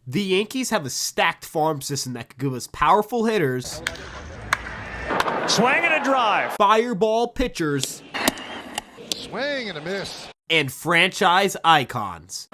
The Yankees have a stacked farm system that could give us powerful hitters, swing and a drive, fireball pitchers, swing and a miss, and franchise icons.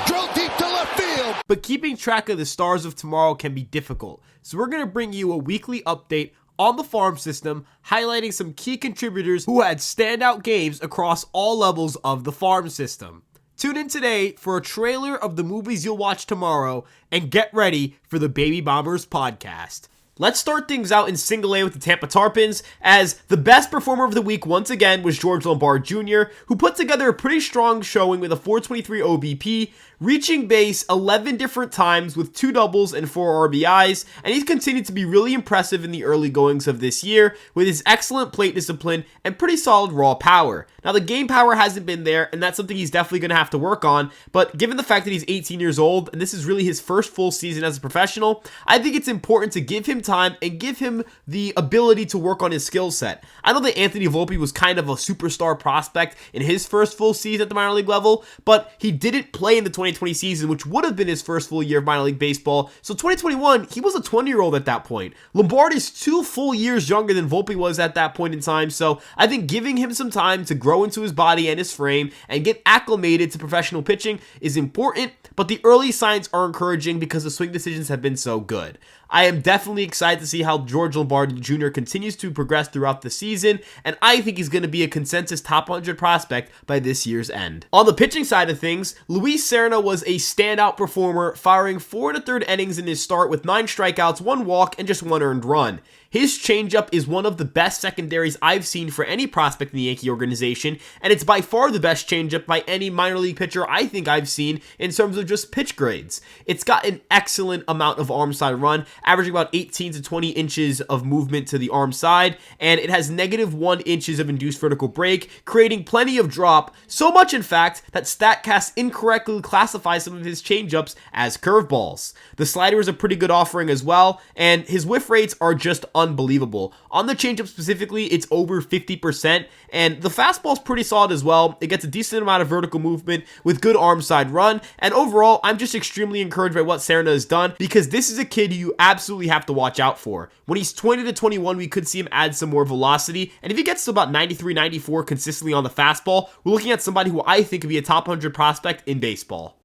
Drill deep to left field. But keeping track of the stars of tomorrow can be difficult, so we're going to bring you a weekly update on the farm system, highlighting some key contributors who had standout games across all levels of the farm system. Tune in today for a trailer of the movies you'll watch tomorrow, and get ready for the Baby Bombers podcast. Let's start things out in single A with the Tampa Tarpons, as the best performer of the week once again was George Lombard Jr., who put together a pretty strong showing with a 423 OBP, reaching base 11 different times with 2 doubles and 4 RBIs, and he's continued to be really impressive in the early goings of this year with his excellent plate discipline and pretty solid raw power. Now, the game power hasn't been there, and that's something he's definitely going to have to work on, but given the fact that he's 18 years old, and this is really his first full season as a professional, I think it's important to give him time and give him the ability to work on his skill set. I know that Anthony Volpe was kind of a superstar prospect in his first full season at the minor league level, but he didn't play in the 2020 season, which would have been his first full year of minor league baseball. So 2021, he was a 20-year-old at that point. Lombard is 2 full years younger than Volpe was at that point in time, so I think giving him some time to grow into his body and his frame and get acclimated to professional pitching is important, but the early signs are encouraging because the swing decisions have been so good. I am definitely excited to see how George Lombard Jr. continues to progress throughout the season, and I think he's going to be a consensus top 100 prospect by this year's end. On the pitching side of things, Luis Serna was a standout performer, firing 4 1/3 innings in his start with 9 strikeouts, 1 walk, and just 1 earned run. His changeup is one of the best secondaries I've seen for any prospect in the Yankee organization, and it's by far the best changeup by any minor league pitcher I think I've seen in terms of just pitch grades. It's got an excellent amount of arm side run, averaging about 18 to 20 inches of movement to the arm side, and it has -1 inches of induced vertical break, creating plenty of drop, so much in fact that StatCast incorrectly classifies some of his changeups as curveballs. The slider is a pretty good offering as well, and his whiff rates are just unbelievable. On the changeup specifically, it's over 50%, and the fastball is pretty solid as well. It gets a decent amount of vertical movement with good arm side run, and overall, I'm just extremely encouraged by what Serna has done, because this is a kid who you absolutely have to watch out for. When he's 20 to 21, we could see him add some more velocity, and if he gets to about 93, 94 consistently on the fastball, we're looking at somebody who I think could be a top 100 prospect in baseball.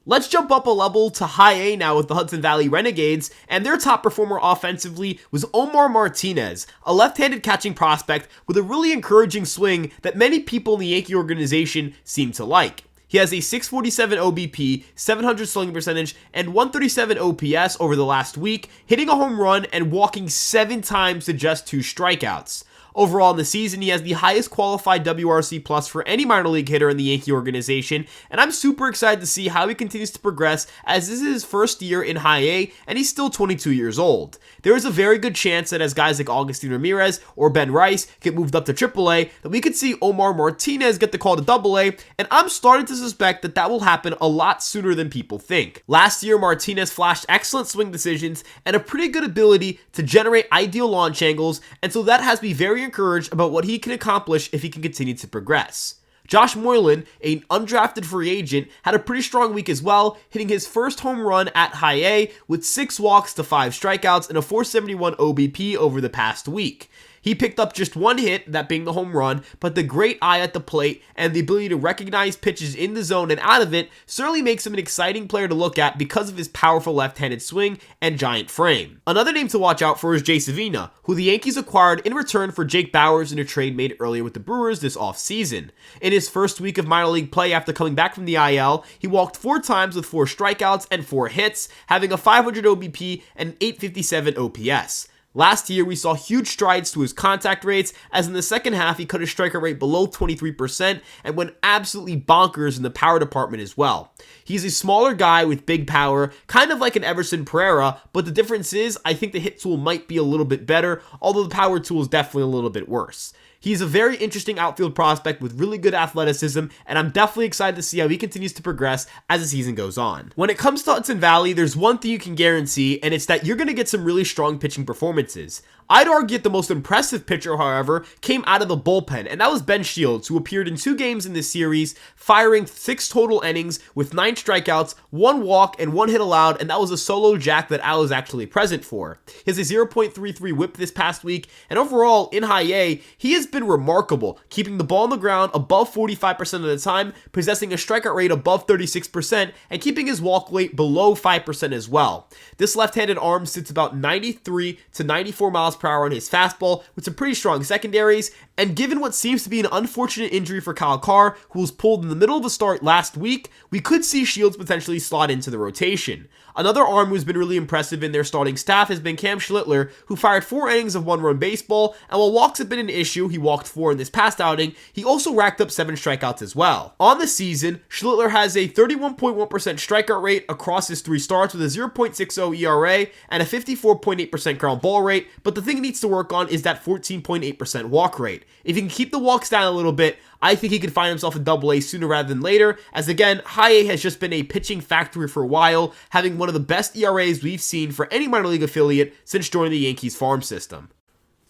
Let's jump up a level to high A now with the Hudson Valley Renegades, and their top performer offensively was Omar Martinez, a left-handed catching prospect with a really encouraging swing that many people in the Yankee organization seem to like. He has a 647 OBP, 700 slugging percentage, and 137 OPS over the last week, hitting a home run and walking 7 times to just 2 strikeouts. Overall in the season, he has the highest qualified WRC plus for any minor league hitter in the Yankee organization, and I'm super excited to see how he continues to progress, as this is his first year in high A, and he's still 22 years old. There is a very good chance that as guys like Augustin Ramirez or Ben Rice get moved up to AAA, that we could see Omar Martinez get the call to AA, and I'm starting to suspect that that will happen a lot sooner than people think. Last year, Martinez flashed excellent swing decisions and a pretty good ability to generate ideal launch angles, and so that has me very encouraged about what he can accomplish if he can continue to progress. Josh Moylan, an undrafted free agent, had a pretty strong week as well, hitting his first home run at high A with 6 walks to 5 strikeouts and a 471 OBP over the past week. He picked up just 1 hit, that being the home run, but the great eye at the plate and the ability to recognize pitches in the zone and out of it certainly makes him an exciting player to look at because of his powerful left-handed swing and giant frame. Another name to watch out for is Jay Savina, who the Yankees acquired in return for Jake Bauers in a trade made earlier with the Brewers this offseason. In his first week of minor league play after coming back from the IL, he walked 4 times with 4 strikeouts and 4 hits, having a 500 OBP and an 857 OPS. Last year, we saw huge strides to his contact rates, as in the second half, he cut his strikeout rate below 23% and went absolutely bonkers in the power department as well. He's a smaller guy with big power, kind of like an Everson Pereira, but the difference is I think the hit tool might be a little bit better, although the power tool is definitely a little bit worse. He's a very interesting outfield prospect with really good athleticism, and I'm definitely excited to see how he continues to progress as the season goes on. When it comes to Hudson Valley, there's one thing you can guarantee, and it's that you're going to get some really strong pitching performances. I'd argue the most impressive pitcher, however, came out of the bullpen, and that was Ben Shields, who appeared in 2 games in this series, firing 6 total innings with 9 strikeouts, 1 walk, and 1 hit allowed, and that was a solo jack that I was actually present for. He has a 0.33 whip this past week, and overall, in high A, he has been remarkable, keeping the ball on the ground above 45% of the time, possessing a strikeout rate above 36%, and keeping his walk rate below 5% as well. This left-handed arm sits about 93 to 94 miles per hour on his fastball with some pretty strong secondaries, and given what seems to be an unfortunate injury for Kyle Carr, who was pulled in the middle of the start last week, we could see Shields potentially slot into the rotation. Another arm who's been really impressive in their starting staff has been Cam Schlittler, who fired 4 innings of 1-run baseball, and while walks have been an issue, he walked 4 in this past outing, he also racked up 7 strikeouts as well. On the season, Schlittler has a 31.1% strikeout rate across his 3 starts with a 0.60 ERA and a 54.8% ground ball rate, but the thing he needs to work on is that 14.8% walk rate. If he can keep the walks down a little bit, I think he could find himself in Double-A sooner rather than later, as again, High A has just been a pitching factory for a while, having one of the best ERAs we've seen for any minor league affiliate since joining the Yankees farm system.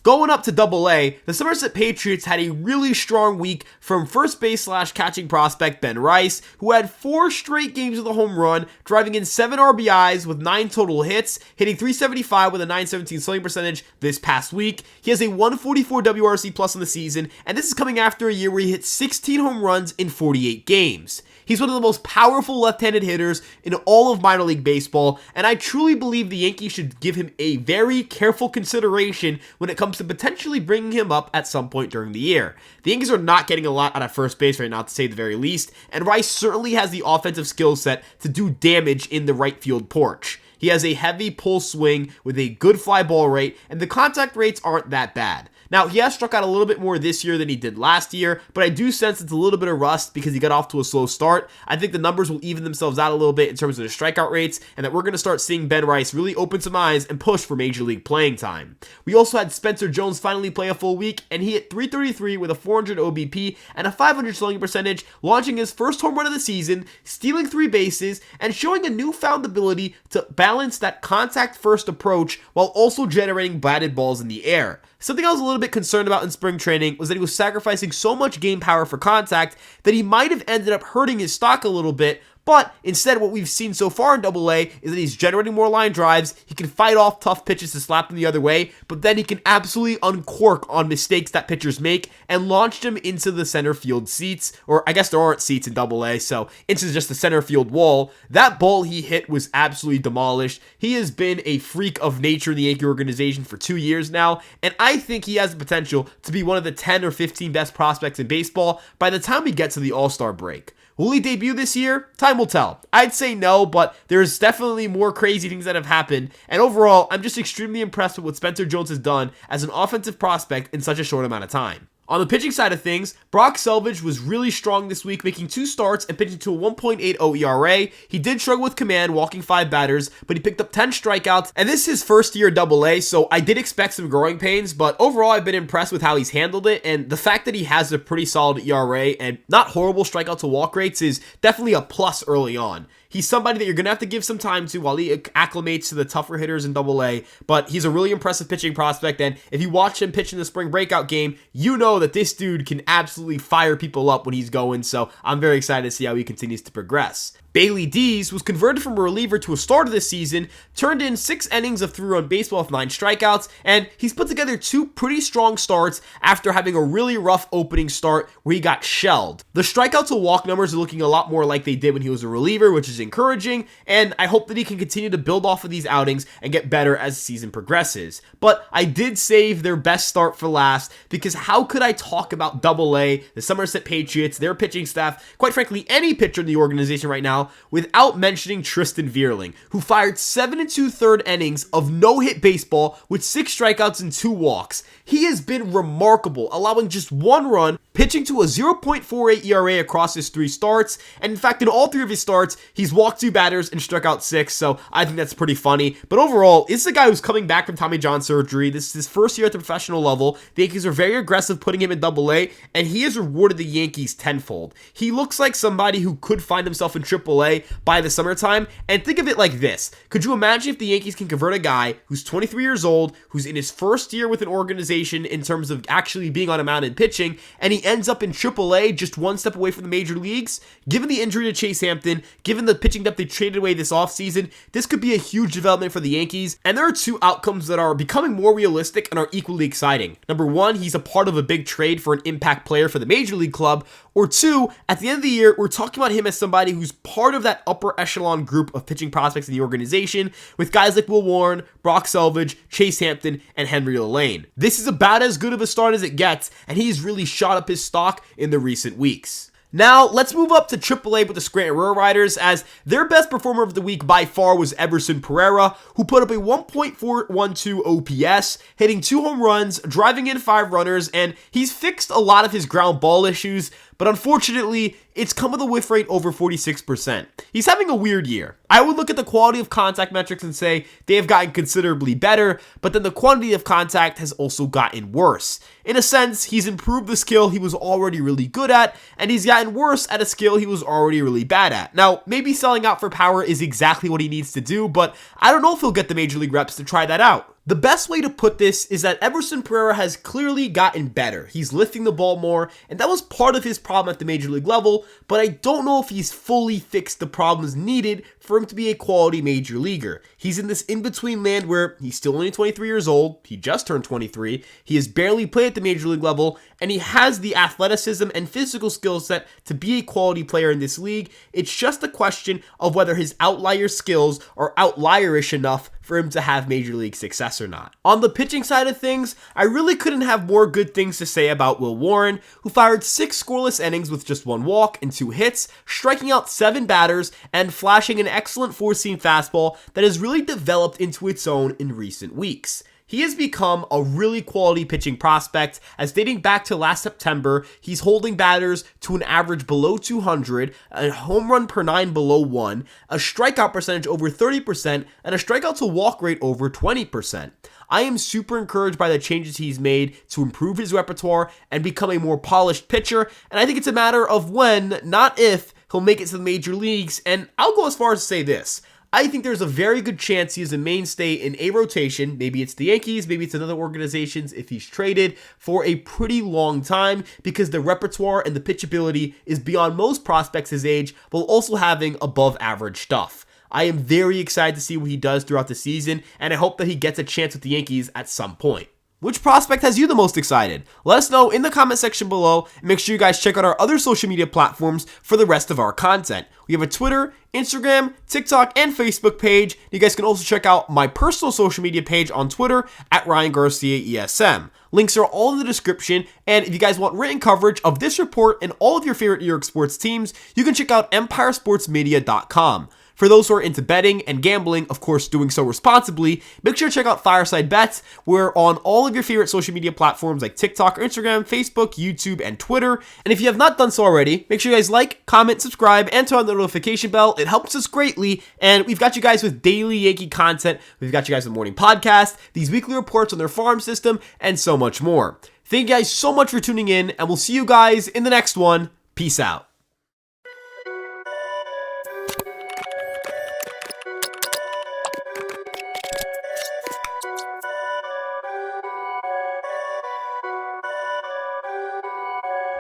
Going up to Double-A, the Somerset Patriots had a really strong week from first base / catching prospect Ben Rice, who had 4 straight games with a home run, driving in 7 RBIs with 9 total hits, hitting .375 with a .917 slugging percentage this past week. He has a 144 WRC plus on the season, and this is coming after a year where he hit 16 home runs in 48 games. He's one of the most powerful left-handed hitters in all of minor league baseball, and I truly believe the Yankees should give him a very careful consideration when it comes to potentially bringing him up at some point during the year. The Yankees are not getting a lot out of first base right now, to say the very least, and Rice certainly has the offensive skill set to do damage in the right field porch. He has a heavy pull swing with a good fly ball rate, and the contact rates aren't that bad. Now, he has struck out a little bit more this year than he did last year, but I do sense it's a little bit of rust because he got off to a slow start. I think the numbers will even themselves out a little bit in terms of the strikeout rates, and that we're going to start seeing Ben Rice really open some eyes and push for Major League playing time. We also had Spencer Jones finally play a full week, and he hit .333 with a 400 OBP and a .500 slugging percentage, launching his first home run of the season, stealing 3 bases, and showing a newfound ability to balance that contact-first approach while also generating batted balls in the air. Something I was a little bit concerned about in spring training was that he was sacrificing so much game power for contact that he might have ended up hurting his stock a little bit, but instead what we've seen so far in Double-A is that he's generating more line drives, he can fight off tough pitches to slap them the other way, but then he can absolutely uncork on mistakes that pitchers make and launch them into the center field seats, or I guess there aren't seats in Double-A, so into just the center field wall. That ball he hit was absolutely demolished. He has been a freak of nature in the Yankee organization for 2 years now, and I think he has the potential to be one of the 10 or 15 best prospects in baseball by the time we get to the All-Star break. Will he debut this year? Time will tell. I'd say no, but there's definitely more crazy things that have happened, and overall, I'm just extremely impressed with what Spencer Jones has done as an offensive prospect in such a short amount of time. On the pitching side of things, Brock Selvage was really strong this week, making 2 starts and pitching to a 1.80 ERA. He did struggle with command, walking 5 batters, but he picked up 10 strikeouts, and this is his first year at Double-A, so I did expect some growing pains, but overall I've been impressed with how he's handled it, and the fact that he has a pretty solid ERA and not horrible strikeout to walk rates is definitely a plus early on. He's somebody that you're going to have to give some time to while he acclimates to the tougher hitters in Double-A, but he's a really impressive pitching prospect, and if you watch him pitch in the spring breakout game, you know that this dude can absolutely fire people up when he's going, so I'm very excited to see how he continues to progress. Bailey Dees was converted from a reliever to a starter this season, turned in 6 innings of 3-run baseball with 9 strikeouts, and he's put together 2 pretty strong starts after having a really rough opening start where he got shelled. The strikeout to walk numbers are looking a lot more like they did when he was a reliever, which is encouraging, and I hope that he can continue to build off of these outings and get better as the season progresses. But I did save their best start for last, because how could I talk about Double-A, the Somerset Patriots, their pitching staff, quite frankly any pitcher in the organization right now, without mentioning Tristan Vierling, who fired 7 2/3 innings of no-hit baseball with 6 strikeouts and 2 walks. He has been remarkable, allowing just 1 run, pitching to a 0.48 ERA across his 3 starts. And in fact, in all 3 of his starts, he's walked 2 batters and struck out 6. So I think that's pretty funny. But overall, this is a guy who's coming back from Tommy John surgery. This is his first year at the professional level. The Yankees are very aggressive putting him in AA, and he has rewarded the Yankees tenfold. He looks like somebody who could find himself in AAA by the summertime. And think of it like this. Could you imagine if the Yankees can convert a guy who's 23 years old, who's in his first year with an organization in terms of actually being on a mound and pitching, and he ends up in AAA just one step away from the major leagues? Given the injury to Chase Hampton, given the pitching depth they traded away this offseason, this could be a huge development for the Yankees. And there are 2 outcomes that are becoming more realistic and are equally exciting. Number 1, he's a part of a big trade for an impact player for the major league club. Or 2, at the end of the year, we're talking about him as somebody who's part of that upper echelon group of pitching prospects in the organization, with guys like Will Warren, Brock Selvage, Chase Hampton, and Henry Lane. This is about as good of a start as it gets, and he's really shot up his stock in the recent weeks. Now, let's move up to AAA with the Scranton RailRiders, as their best performer of the week by far was Everson Pereira, who put up a 1.412 OPS, hitting 2 home runs, driving in 5 runners, and he's fixed a lot of his ground ball issues, but unfortunately, it's come with a whiff rate over 46%. He's having a weird year. I would look at the quality of contact metrics and say they have gotten considerably better, but then the quantity of contact has also gotten worse. In a sense, he's improved the skill he was already really good at, and he's gotten worse at a skill he was already really bad at. Now, maybe selling out for power is exactly what he needs to do, but I don't know if he'll get the major league reps to try that out. The best way to put this is that Everson Pereira has clearly gotten better. He's lifting the ball more, and that was part of his problem at the major league level, but I don't know if he's fully fixed the problems needed for him to be a quality major leaguer. He's in this in-between land where he's still only 23 years old, he just turned 23, he has barely played at the major league level, and he has the athleticism and physical skill set to be a quality player in this league. It's just a question of whether his outlier skills are outlierish enough for him to have major league success or not. On the pitching side of things, I really couldn't have more good things to say about Will Warren, who fired 6 scoreless innings with just 1 walk and 2 hits, striking out 7 batters, and flashing an excellent 4-seam fastball that has really developed into its own in recent weeks. He has become a really quality pitching prospect, as dating back to last September, he's holding batters to an average below 200, a home run per 9 below 1, a strikeout percentage over 30%, and a strikeout to walk rate over 20%. I am super encouraged by the changes he's made to improve his repertoire and become a more polished pitcher, and I think it's a matter of when, not if, he'll make it to the major leagues. And I'll go as far as to say this: I think there's a very good chance he is a mainstay in a rotation. Maybe it's the Yankees, maybe it's another organizations if he's traded, for a pretty long time, because the repertoire and the pitchability is beyond most prospects his age, while also having above average stuff. I am very excited to see what he does throughout the season, and I hope that he gets a chance with the Yankees at some point. Which prospect has you the most excited? Let us know in the comment section below, and make sure you guys check out our other social media platforms for the rest of our content. We have a Twitter, Instagram, TikTok, and Facebook page. You guys can also check out my personal social media page on Twitter at Ryan Garcia ESM. Links are all in the description, and if you guys want written coverage of this report and all of your favorite New York sports teams, you can check out EmpireSportsMedia.com. For those who are into betting and gambling, of course doing so responsibly, make sure to check out Fireside Bets. We're on all of your favorite social media platforms like TikTok, Instagram, Facebook, YouTube, and Twitter. And if you have not done so already, make sure you guys like, comment, subscribe, and turn on the notification bell. It helps us greatly. And we've got you guys with daily Yankee content. We've got you guys with morning podcast, these weekly reports on their farm system, and so much more. Thank you guys so much for tuning in, and we'll see you guys in the next one. Peace out.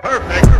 Perfect.